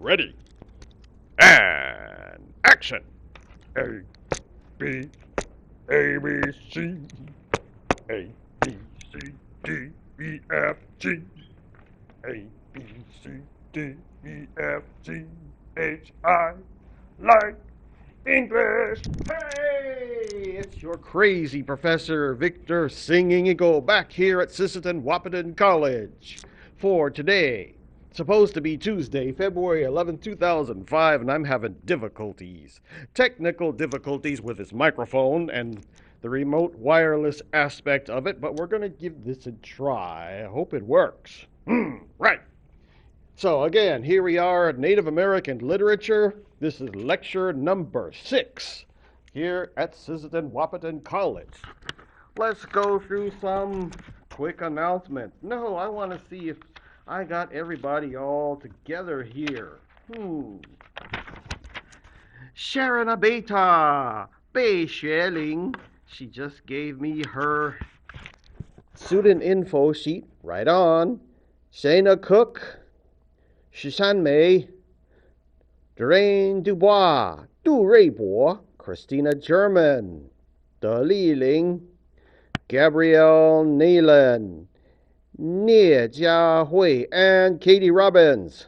Ready. And action. A, B, A, B, C, A, B, C, D, E, F, G, A, B, C, D, E, F, G, H, I, like English. Hey, it's your crazy Professor Victor singing eagle back here at Sisseton, Wahpeton College for today. Supposed to be Tuesday, February 11th, 2005, and I'm having technical difficulties with this microphone and the remote wireless aspect of it, but we're going to give this a try. I hope it works. Right. So again, here we are at Native American Literature. This is lecture number 6 here at Sisseton Wahpeton College. Let's go through some quick announcements. No, I want to see if I got everybody all together here. Sharon Abeta, Bei Xueling. She just gave me her student info sheet. Right on. Shayna Cook, Shishan Mei, Doreen Dubois, Du Reibo, Christina German, De Li Ling, Gabrielle Nealon, Nie Jiahui, and Katie Robbins.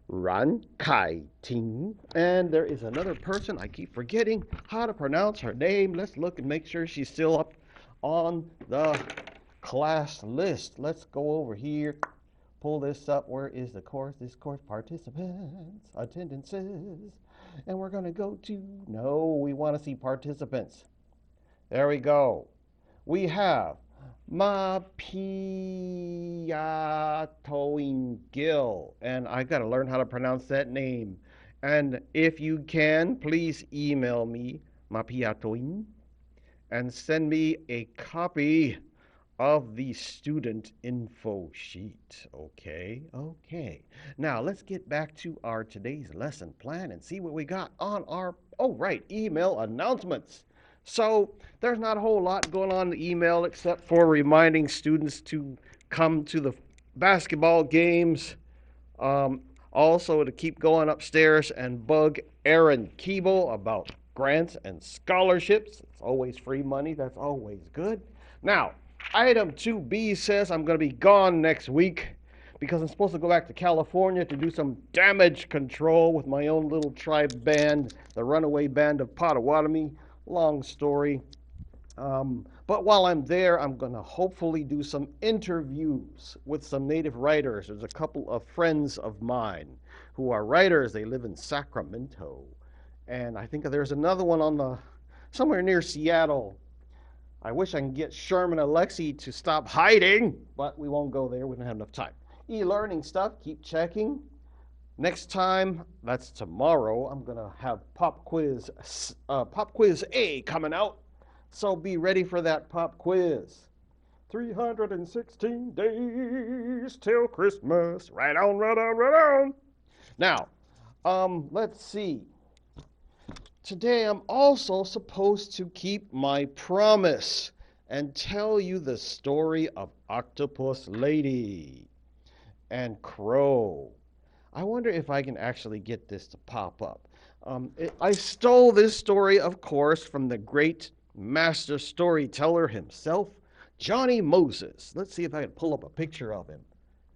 Ran Kai Ting. And there is another person, I keep forgetting how to pronounce her name. Let's look and make sure she's still up on the class list. Let's go over here. Pull this up. Where is the course? This course participants, attendances. And we're going to go to, no, we want to see participants. There we go. We have Wahpeton Gill. And I got to learn how to pronounce that name. And if you can, please email me, Wahpeton, and send me a copy of the student info sheet. Okay. Now let's get back to our today's lesson plan and see what we got on our, email announcements. So there's not a whole lot going on in the email except for reminding students to come to the basketball games. Also to keep going upstairs and bug Aaron Keeble about grants and scholarships. It's always free money. That's always good. Now, Item 2B says I'm going to be gone next week because I'm supposed to go back to California to do some damage control with my own little tribe band, the Runaway Band of Potawatomi. Long story. But while I'm there, I'm going to hopefully do some interviews with some native writers. There's a couple of friends of mine who are writers. They live in Sacramento. And I think there's another one on somewhere near Seattle. I wish I can get Sherman Alexi to stop hiding, but we won't go there. We don't have enough time. E-learning stuff, keep checking. Next time, that's tomorrow, I'm going to have Pop Quiz A coming out. So be ready for that pop quiz. 316 days till Christmas. Right on. Now, let's see. Today I'm also supposed to keep my promise and tell you the story of Octopus Lady and Crow. I wonder if I can actually get this to pop up. I stole this story, of course, from the great master storyteller himself, Johnny Moses. Let's see if I can pull up a picture of him.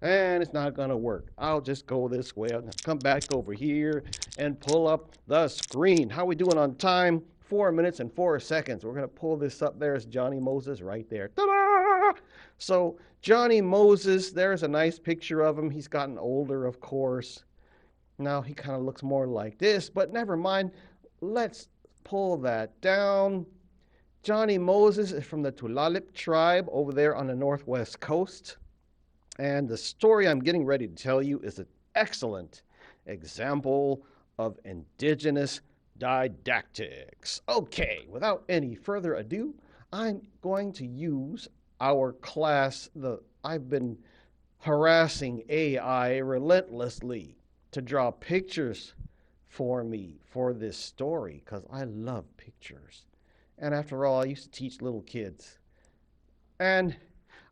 And it's not going to work. I'll just go this way. I'll come back over here and pull up the screen. How are we doing on time? 4 minutes and 4 seconds. We're going to pull this up. There's Johnny Moses right there. Ta-da! So Johnny Moses, there's a nice picture of him. He's gotten older, of course. Now he kind of looks more like this, but never mind. Let's pull that down. Johnny Moses is from the Tulalip tribe over there on the northwest coast. And the story I'm getting ready to tell you is an excellent example of indigenous didactics. Okay, without any further ado, I'm going to use our class. I've been harassing AI relentlessly to draw pictures for me for this story because I love pictures. And after all, I used to teach little kids. And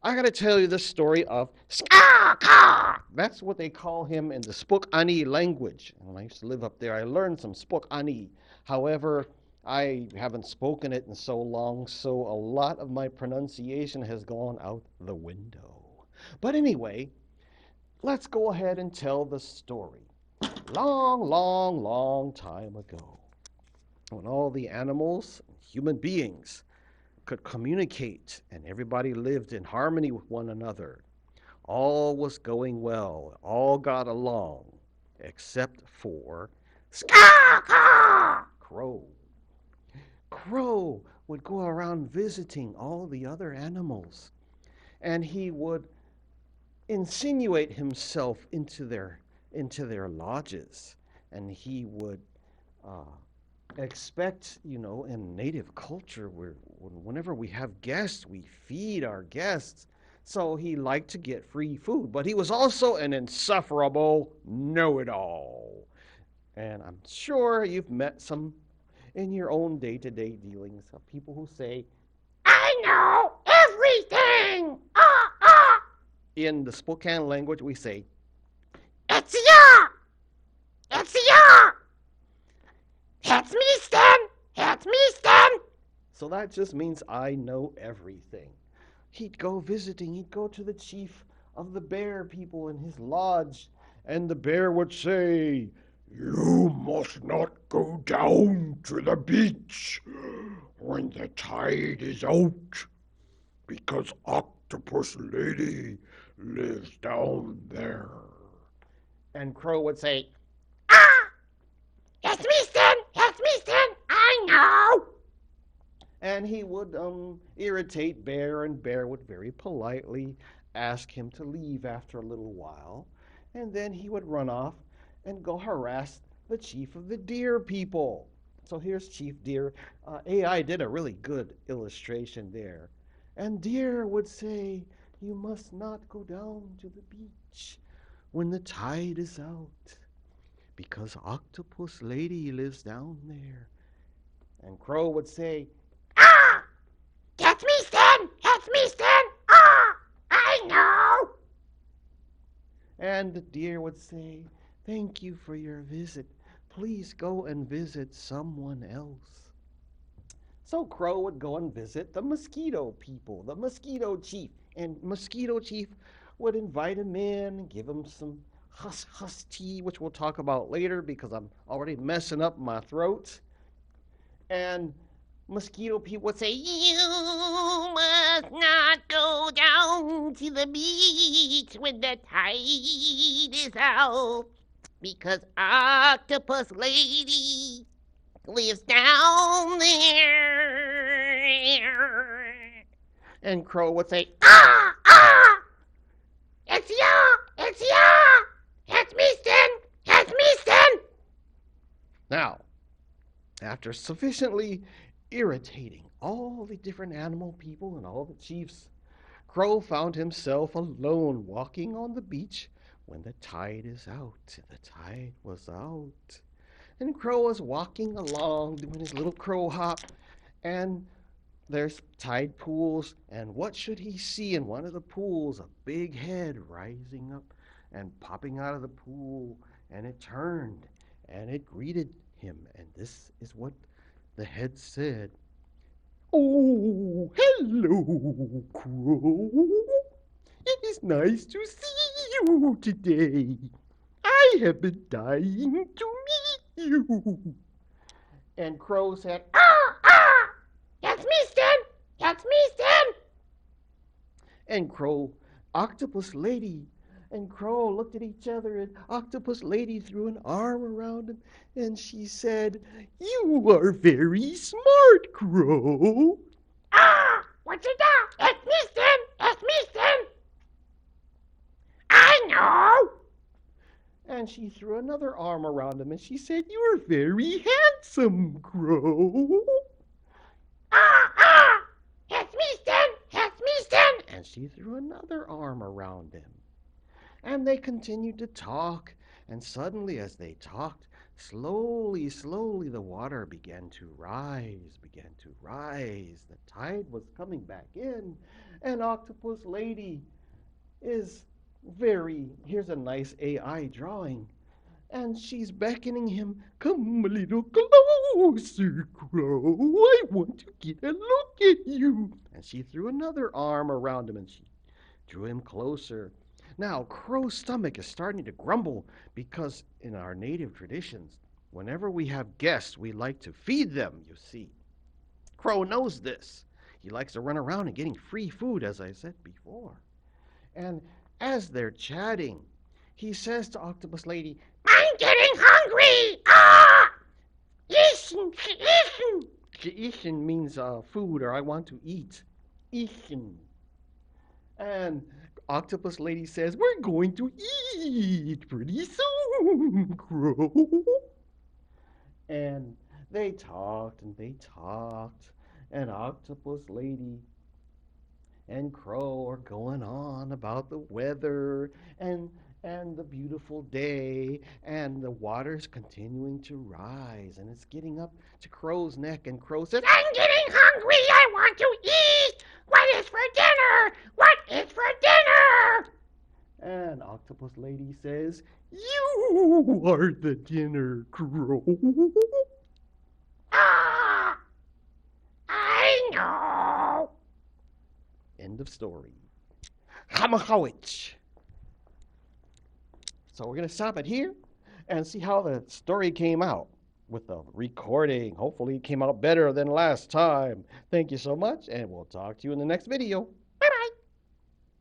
I gotta tell you the story of Ska. That's what they call him in the Spokane language. And when I used to live up there, I learned some Spokane. However, I haven't spoken it in so long, so a lot of my pronunciation has gone out the window. But anyway, let's go ahead and tell the story. Long, long, long time ago, when all the animals, human beings, could communicate and everybody lived in harmony with one another. All was going well, all got along, except for Skaka! Crow. Crow would go around visiting all the other animals, and he would insinuate himself into their lodges, and he would uh, expect, in native culture, whenever we have guests, we feed our guests. So he liked to get free food, but he was also an insufferable know-it-all. And I'm sure you've met some in your own day-to-day dealings of people who say, I know everything! Ah, ah! In the Spokane language, we say, it's ya! It's ya! It's me, Stan! It's me, Stan! So that just means I know everything. He'd go visiting, he'd go to the chief of the bear people in his lodge, and the bear would say, you must not go down to the beach when the tide is out, because Octopus Lady lives down there. And Crow would say, ah! It's me, Stan! It's me, Stan! I know! And he would irritate Bear, and Bear would very politely ask him to leave after a little while. And then he would run off and go harass the chief of the deer people. So here's Chief Deer. AI did a really good illustration there. And Deer would say, you must not go down to the beach when the tide is out, because Octopus Lady lives down there. And Crow would say, ah! That's me, Stan! That's me, Stan! Ah! I know! And the deer would say, thank you for your visit. Please go and visit someone else. So Crow would go and visit the mosquito people, the mosquito chief. And mosquito chief would invite him in and give him some huss tea, which we'll talk about later because I'm already messing up my throat. And mosquito people would say, you must not go down to the beach when the tide is out, because Octopus Lady lives down there. And Crow would say, ah, ah, it's ya, it's ya, it's me, Stan, it's me, Stan. Now, after sufficiently irritating all the different animal people and all the chiefs, Crow found himself alone walking on the beach when the tide is out. The tide was out. And Crow was walking along doing his little crow hop, and there's tide pools, and what should he see in one of the pools? A big head rising up and popping out of the pool, and it turned and it greeted him, and this is what the head said. Oh, hello, Crow. It is nice to see you today. I have been dying to meet you. And Crow said, ah, ah, that's me, Stan, that's me, Stan. And Octopus Lady and Crow looked at each other, and Octopus Lady threw an arm around him, and she said, you are very smart, Crow. Ah, what's it now? It's me, Stan, it's me, Stan. I know. And she threw another arm around him, and she said, you're very handsome, Crow. Ah, ah, it's me, Stan, it's me, Stan. And she threw another arm around him. And they continued to talk, and suddenly as they talked, Slowly, slowly, the water began to rise, began to rise. The tide was coming back in, and Octopus Lady is here's a nice AI drawing, and she's beckoning him, "Come a little closer, Crow. I want to get a look at you." And she threw another arm around him and she drew him closer. Now, Crow's stomach is starting to grumble because in our native traditions, whenever we have guests, we like to feed them, you see. Crow knows this. He likes to run around and getting free food, as I said before. And as they're chatting, he says to Octopus Lady, "I'm getting hungry! Ah! Eaten! Eaten!" Eaten means food, or I want to eat. Eaten. And Octopus Lady says, "We're going to eat pretty soon, Crow." And they talked and they talked, and Octopus Lady and Crow are going on about the weather and the beautiful day, and the water's continuing to rise, and it's getting up to Crow's neck, and Crow says, "I'm getting hungry. I want to eat. What is for dinner? What is for dinner?" And Octopus Lady says, "You are the dinner, Crow." Ah, I know. End of story. Hamahowich. So we're going to stop it here and see how the story came out with the recording. Hopefully it came out better than last time. Thank you so much, and we'll talk to you in the next video.